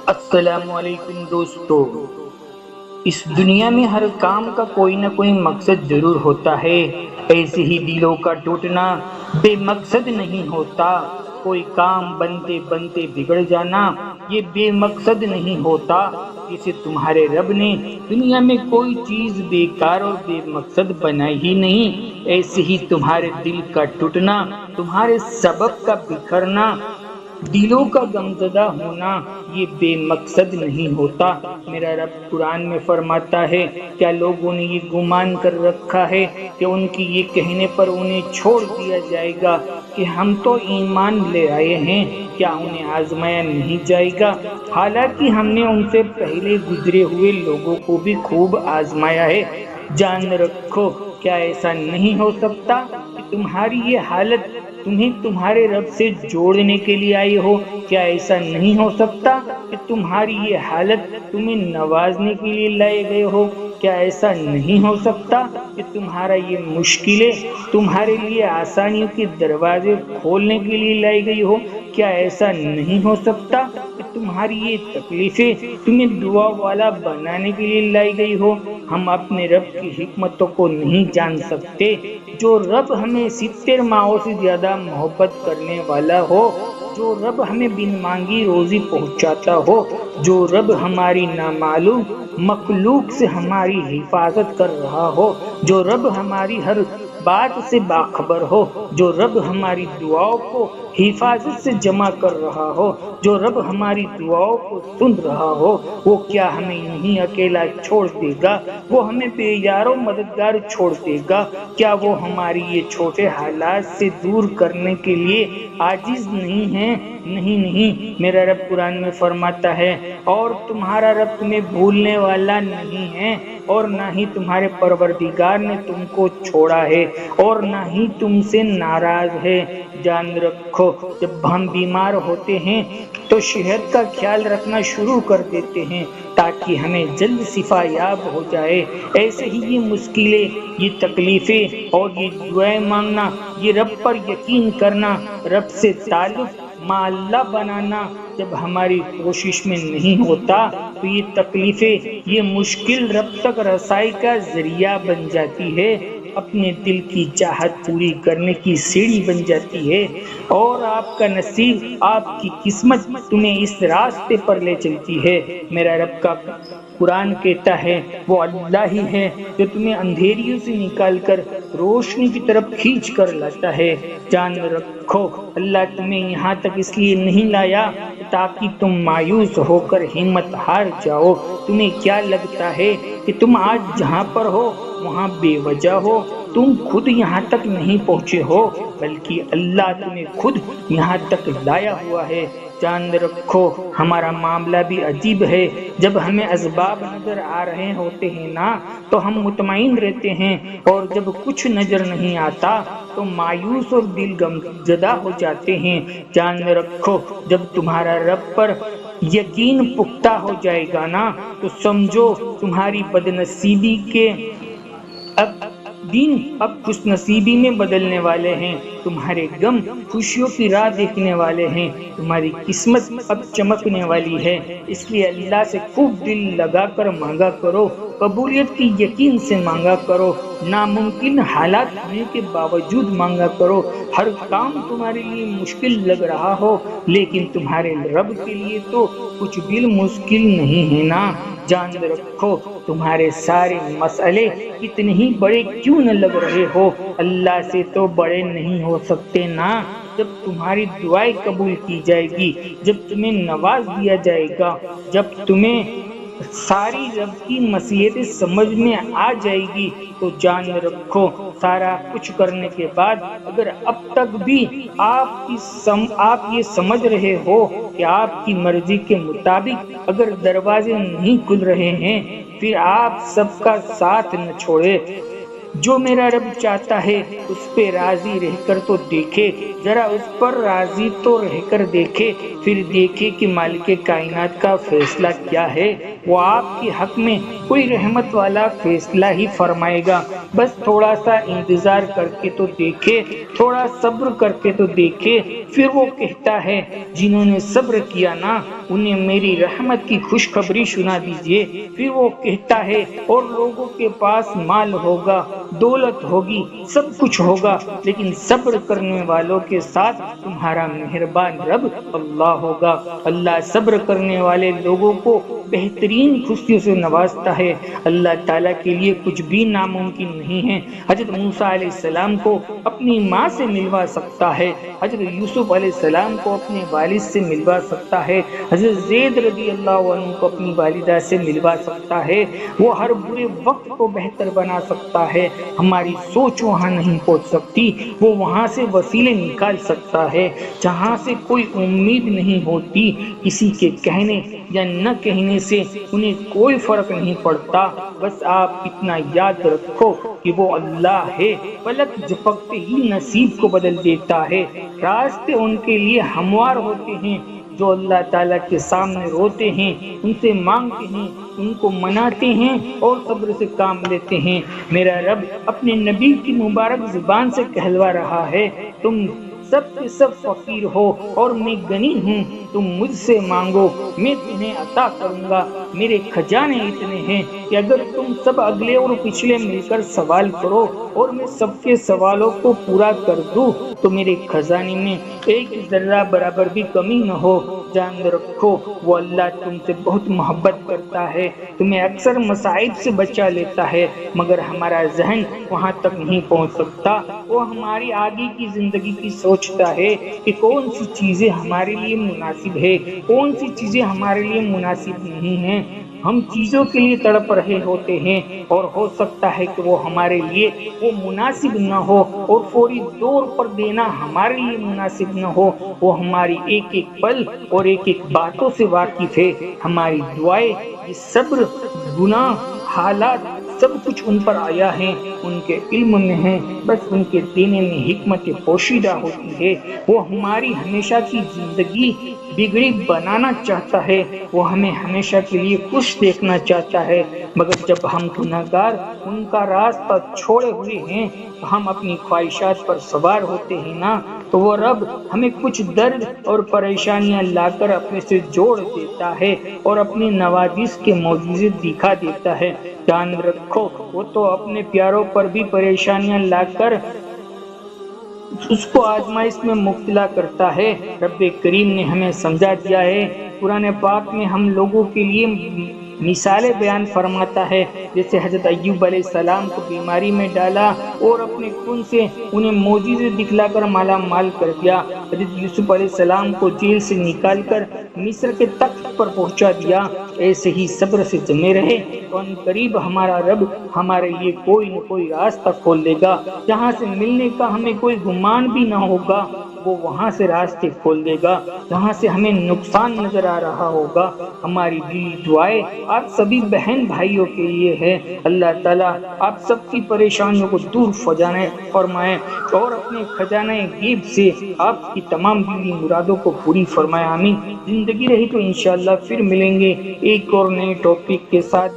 السلام علیکم دوستو، اس دنیا میں ہر کام کا کوئی نہ کوئی مقصد ضرور ہوتا ہے۔ ایسے ہی دلوں کا ٹوٹنا بے مقصد نہیں ہوتا۔ کوئی کام بنتے بنتے بگڑ جانا یہ بے مقصد نہیں ہوتا۔ جسے تمہارے رب نے دنیا میں کوئی چیز بیکار اور بے مقصد بنائی ہی نہیں، ایسے ہی تمہارے دل کا ٹوٹنا، تمہارے سبب کا بکھرنا، دلوں کا غمزدہ ہونا یہ بے مقصد نہیں ہوتا۔ میرا رب قرآن میں فرماتا ہے، کیا لوگوں نے یہ گمان کر رکھا ہے کہ ان کی یہ کہنے پر انہیں چھوڑ دیا جائے گا کہ ہم تو ایمان لے آئے ہیں، کیا انہیں آزمایا نہیں جائے گا؟ حالانکہ ہم نے ان سے پہلے گزرے ہوئے لوگوں کو بھی خوب آزمایا ہے۔ جان رکھو، کیا ایسا نہیں ہو سکتا کہ تمہاری یہ حالت تمہیں تمہارے رب سے جوڑنے کے لیے آئی ہو؟ کیا ایسا نہیں ہو سکتا کہ تمہاری یہ حالت تمہیں نوازنے کے لیے لائے گئے ہو؟ کیا ایسا نہیں ہو سکتا کہ تمہارا یہ مشکلیں تمہارے لیے آسانیوں کے دروازے کھولنے کے لیے لائی گئی ہو؟ کیا ایسا نہیں ہو سکتا کہ تمہاری یہ تکلیفیں تمہیں دعا والا بنانے کے لیے لائی گئی ہو؟ ہم اپنے رب کی حکمتوں کو نہیں جان سکتے۔ جو رب ہمیں 70 ماہوں سے زیادہ محبت کرنے والا ہو، جو رب ہمیں بن مانگی روزی پہنچاتا ہو، جو رب ہماری نامعلوم مخلوق سے ہماری حفاظت کر رہا ہو، جو رب ہماری ہر بات سے باخبر ہو، جو رب ہماری دعاؤں کو حفاظت سے جمع کر رہا ہو، جو رب ہماری دعاؤں کو سن رہا ہو، وہ کیا ہمیں یہیں اکیلا چھوڑ دے گا؟ وہ ہمیں بے یار و مددگار چھوڑ دے گا؟ کیا وہ ہماری یہ چھوٹے حالات سے دور کرنے کے لیے عاجز نہیں ہے؟ نہیں نہیں، میرا رب قرآن میں فرماتا ہے، اور تمہارا رب تمہیں بھولنے والا نہیں ہے، اور نہ ہی تمہارے پروردگار نے تم کو چھوڑا ہے، اور نہ ہی تم سے ناراض ہے۔ جان رکھو، جب ہم بیمار ہوتے ہیں تو صحت کا خیال رکھنا شروع کر دیتے ہیں تاکہ ہمیں جلد شفا یاب ہو جائے۔ ایسے ہی یہ مشکلیں، یہ تکلیفیں اور یہ دعائیں مانگنا، یہ رب پر یقین کرنا، رب سے تعلق مع اللہ بنانا جب ہماری کوشش میں نہیں ہوتا تو یہ تکلیفیں، یہ مشکل رب تک رسائی کا ذریعہ بن جاتی ہے، اپنے دل کی چاہت پوری کرنے کی سیڑھی بن جاتی ہے، اور آپ کا نصیب، آپ کی قسمت تمہیں اس راستے پر لے چلتی ہے۔ میرا رب کا قرآن کہتا ہے، وہ اللہ ہی ہے جو تمہیں اندھیریوں سے نکال کر روشنی کی طرف کھینچ کر لاتا ہے۔ جان رکھو، اللہ تمہیں یہاں تک اس لیے نہیں لایا تاکہ تم مایوس ہو کر ہمت ہار جاؤ۔ تمہیں کیا لگتا ہے کہ تم آج جہاں پر ہو وہاں بے وجہ ہو؟ تم خود یہاں تک نہیں پہنچے ہو، بلکہ اللہ تمہیں خود یہاں تک لایا ہوا ہے۔ جان رکھو، ہمارا معاملہ بھی عجیب ہے۔ جب ہمیں اسباب نظر آ رہے ہوتے ہیں نا تو ہم مطمئن رہتے ہیں، اور جب کچھ نظر نہیں آتا تو مایوس اور دل غمزدہ ہو جاتے ہیں۔ جان رکھو، جب تمہارا رب پر یقین پختہ ہو جائے گا نا تو سمجھو تمہاری بدنصیبی کے اب خوش نصیبی میں بدلنے والے ہیں، تمہارے غم خوشیوں کی راہ دیکھنے والے ہیں، تمہاری قسمت اب چمکنے والی ہے۔ اس لیے اللہ سے خوب دل لگا کر مانگا کرو، قبولیت کی یقین سے مانگا کرو، ناممکن حالات ہونے کے باوجود مانگا کرو۔ ہر کام تمہارے لیے مشکل لگ رہا ہو لیکن تمہارے رب کے لیے تو کچھ بھی مشکل نہیں ہے نا۔ جان رکھو، تمہارے سارے مسئلے کتنے ہی بڑے کیوں نہ لگ رہے ہو، اللہ سے تو بڑے نہیں ہو سکتے نا۔ جب تمہاری دعائیں قبول کی جائے گی، جب تمہیں نواز دیا جائے گا، جب تمہیں ساری رب کی مصیتیں سمجھ میں آ جائے گی تو جان رکھو، سارا کچھ کرنے کے بعد اگر اب تک بھی آپ یہ سمجھ رہے ہو کہ آپ کی مرضی کے مطابق اگر دروازے نہیں کھل رہے ہیں، پھر آپ سب کا ساتھ نہ چھوڑے۔ جو میرا رب چاہتا ہے اس پہ راضی رہ کر تو دیکھے، ذرا اس پر راضی تو رہ کر دیکھے، پھر دیکھے کہ مالک کائنات کا فیصلہ کیا ہے۔ وہ آپ کے حق میں کوئی رحمت والا فیصلہ ہی فرمائے گا۔ بس تھوڑا سا انتظار کر کے تو دیکھے، تھوڑا صبر کر کے تو دیکھے۔ پھر وہ کہتا ہے جنہوں نے صبر کیا نا انہیں میری رحمت کی خوشخبری سنا دیجئے۔ پھر وہ کہتا ہے اور لوگوں کے پاس مال ہوگا، دولت ہوگی، سب کچھ ہوگا، لیکن صبر کرنے والوں کے ساتھ تمہارا مہربان رب اللہ ہوگا۔ اللہ صبر کرنے والے لوگوں کو بہترین خوشیوں سے نوازتا ہے۔ اللہ تعالیٰ کے لیے کچھ بھی ناممکن نہیں ہے۔ حضرت موسیٰ علیہ السلام کو اپنی ماں سے ملوا سکتا ہے، حضرت یوسف علیہ السلام کو اپنے والد سے ملوا سکتا ہے، حضرت زید رضی اللہ عنہ کو اپنی والدہ سے ملوا سکتا ہے۔ وہ ہر برے وقت کو بہتر بنا سکتا ہے۔ ہماری سوچ وہاں نہیں پہنچ سکتی، وہ وہاں سے وسیلے نکال سکتا ہے جہاں سے کوئی امید نہیں ہوتی۔ کسی کے کہنے یا نہ کہنے سے انہیں کوئی فرق نہیں پڑتا۔ بس آپ اتنا یاد رکھو کہ وہ اللہ ہے، پلک جھپکتے ہی نصیب کو بدل دیتا ہے۔ راستے ان کے لیے ہموار ہوتے ہیں جو اللہ تعالیٰ کے سامنے روتے ہیں، ان سے مانگتے ہیں، ان کو مناتے ہیں اور صبر سے کام لیتے ہیں۔ میرا رب اپنے نبی کی مبارک زبان سے کہلوا رہا ہے، تم سب کے سب فقیر ہو اور میں غنی ہوں، تم مجھ سے مانگو میں تمہیں عطا کروں گا۔ میرے خزانے اتنے ہیں کہ اگر تم سب اگلے اور پچھلے مل کر سوال کرو اور میں سب کے سوالوں کو پورا کر دوں تو میرے خزانے میں ایک ذرہ برابر بھی کمی نہ ہو۔ جان رکھو وہ اللہ تم سے بہت محبت کرتا ہے، تمہیں اکثر مصائب سے بچا لیتا ہے، مگر ہمارا ذہن وہاں تک نہیں پہنچ سکتا۔ وہ ہماری آگے کی زندگی کی سوچتا ہے کہ کون سی چیزیں ہمارے لیے مناسب ہے، کون سی چیزیں ہمارے لیے مناسب نہیں ہیں۔ ہم چیزوں کے لیے تڑپ رہے ہوتے ہیں اور ہو سکتا ہے کہ وہ ہمارے لیے وہ مناسب نہ ہو، اور فوری طور پر دینا ہمارے لیے مناسب نہ ہو۔ وہ ہماری ایک ایک پل اور ایک ایک باتوں سے واقف ہے۔ ہماری دعائیں، یہ صبر، گناہ، حالات سب کچھ ان پر آیا ہے، ان کے علم میں ہے، بس ان کے دینے میں حکمت پوشیدہ ہوتی ہے۔ وہ ہماری ہمیشہ کی زندگی بگڑی بنانا چاہتا ہے، وہ ہمیں ہمیشہ کے لیے خوش دیکھنا چاہتا ہے، مگر جب ہم گناہگار ان کا راستہ چھوڑے ہوئے ہیں، ہم اپنی خواہشات پر سوار ہوتے ہیں نا، تو وہ رب ہمیں کچھ درد اور پریشانیاں لا کر اپنے سے جوڑ دیتا ہے اور اپنی نوازش کے معجزے دکھا دیتا ہے۔ جان رکھو وہ تو اپنے پیاروں پر بھی پریشانیاں لا کر اس کو آزمائش میں مبتلا کرتا ہے۔ رب کریم نے ہمیں سمجھا دیا ہے، قرآن پاک میں ہم لوگوں کے لیے مثالیں بیان فرماتا ہے، جیسے حضرت ایوب علیہ السلام کو بیماری میں ڈالا اور اپنے کن سے انہیں معجزے دکھلا کر مالا مال کر دیا، حضرت یوسف علیہ السلام کو جیل سے نکال کر مصر کے تخت پر پہنچا دیا۔ ایسے ہی صبر سے جمے رہے تو ان قریب ہمارا رب ہمارے لیے کوئی نہ کوئی راستہ کھول دے گا، جہاں سے ملنے کا ہمیں کوئی گمان بھی نہ ہوگا، وہ وہاں سے راستے کھول دے گا جہاں سے ہمیں نقصان نظر آ رہا ہوگا۔ ہماری دلی دعائیں آپ سبھی بہن بھائیوں کے لیے ہے۔ اللہ تعالیٰ آپ سب کی پریشانیوں کو دور فرمائے اور اپنے خزانہ غیب سے آپ کی تمام دلی مرادوں کو پوری فرمائے، آمین۔ زندگی رہی تو انشاءاللہ پھر ملیں گے ایک اور نئے ٹاپک کے ساتھ۔